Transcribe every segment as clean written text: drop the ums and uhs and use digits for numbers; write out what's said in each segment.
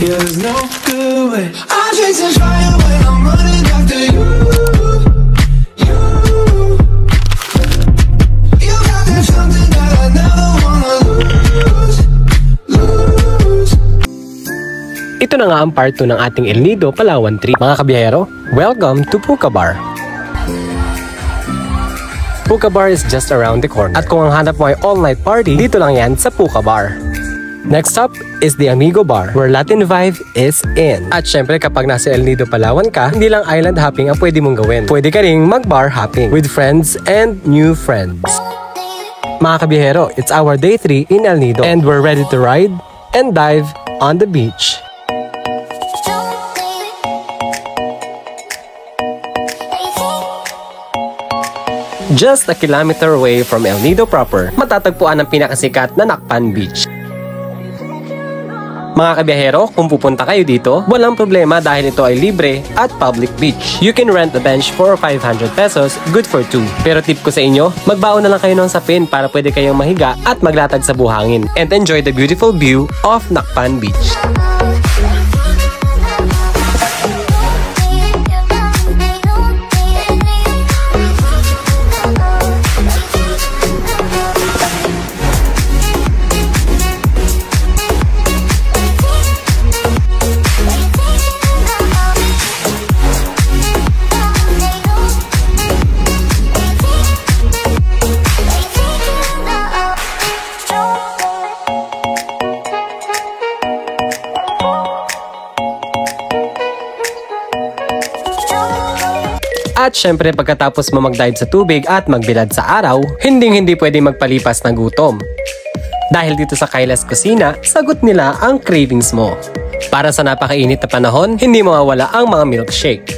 Yeah, there's no good way. I'm chasing fire when I'm running after you. You got that something that I never wanna lose. Ito na nga ang part 2 ng ating El Nido Palawan trip. Mga kabiyahero, welcome to Puka Bar. Puka Bar is just around the corner. At kung ang hanap mo ay all-night party, dito lang yan sa Puka Bar. Next up is the Amigo Bar, where Latin vibe is in. At syempre kapag nasa El Nido Palawan ka, hindi lang island hopping ang pwede mong gawin. Pwede ka ring mag-bar hopping with friends and new friends. Mga kabiyahero, it's our day 3 in El Nido and we're ready to ride and dive on the beach. Just a kilometer away from El Nido proper, matatagpuan ang pinakasikat na Nacpan Beach. Mga kabiyahero, kung pupunta kayo dito, walang problema dahil ito ay libre at public beach. You can rent a bench for 500 pesos, good for 2. Pero tip ko sa inyo, magbaon na lang kayo ng sapin para pwede kayong mahiga at maglatag sa buhangin and enjoy the beautiful view of Nacpan Beach. At syempre pagkatapos mo mag-dive sa tubig at magbilad sa araw, hindi pwede magpalipas ng gutom. Dahil dito sa Kailas Kusina, sagot nila ang cravings mo. Para sa napakainit na panahon, hindi mawawala ang mga milkshake.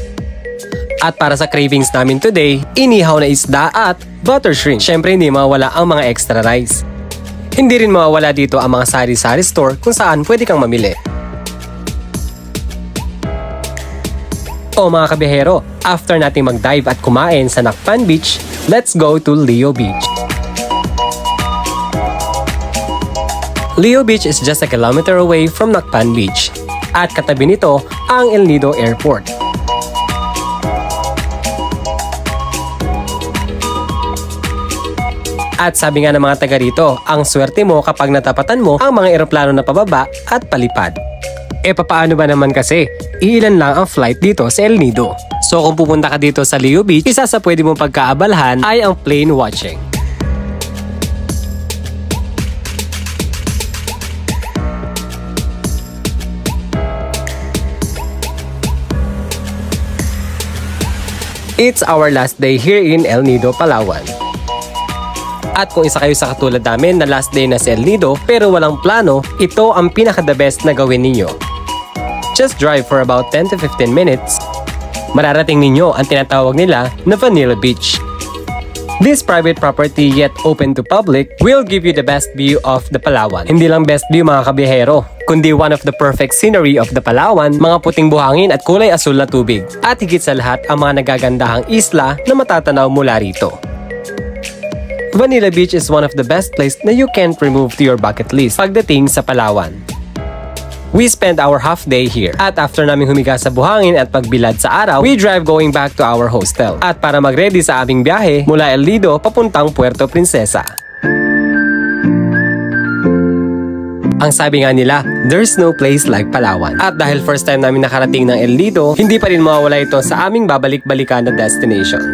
At para sa cravings namin today, inihaw na isda at butter shrimp. Syempre hindi mawawala ang mga extra rice. Hindi rin mawawala dito ang mga sari-sari store kung saan pwede kang mamili. O mga kabiyahero, after nating mag-dive at kumain sa Nacpan Beach, let's go to Leo Beach. Leo Beach is just a kilometer away from Nacpan Beach. At katabi nito ang El Nido Airport. At sabi nga ng mga taga rito, ang swerte mo kapag natapatan mo ang mga eroplano na pababa at palipad. E papaano ba naman kasi? Iilan lang ang flight dito sa El Nido. So kung pupunta ka dito sa Leo Beach, isa sa pwede mong pagkaabalahan ay ang plane watching. It's our last day here in El Nido, Palawan. At kung isa kayo sa katulad namin na last day na sa El Nido pero walang plano, ito ang pinaka-the best na gawin ninyo. Just drive for about 10 to 15 minutes. Mararating ninyo ang tinatawag nila na Vanilla Beach. This private property yet open to public will give you the best view of the Palawan. Hindi lang best view mga kabiyahero, kundi one of the perfect scenery of the Palawan, mga puting buhangin at kulay asul na tubig. At higit sa lahat ang mga nagagandahang isla na matatanaw mula rito. Vanilla Beach is one of the best place na you can't remove to your bucket list pagdating sa Palawan. We spent our half day here at after naming humiga sa buhangin at pagbilad sa araw, we drive going back to our hostel at para mag-ready sa aming biyahe mula El Nido papuntang Puerto Princesa. Ang sabi nga nila, there's no place like Palawan. At dahil first time namin nakarating ng El Nido, hindi pa rin mawawala ito sa aming babalik-balikan na destination.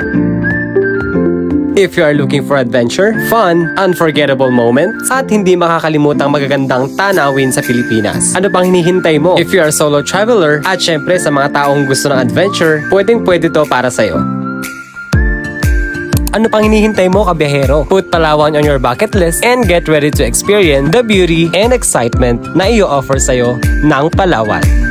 If you are looking for adventure, fun, unforgettable moments, at hindi makakalimutang magagandang tanawin sa Pilipinas, ano pang hinihintay mo? If you are solo traveler, at syempre sa mga taong gusto ng adventure, pwede to para sa'yo. Ano pang hinihintay mo kabiyahero? Put Palawan on your bucket list and get ready to experience the beauty and excitement na i-offer sa'yo ng Palawan.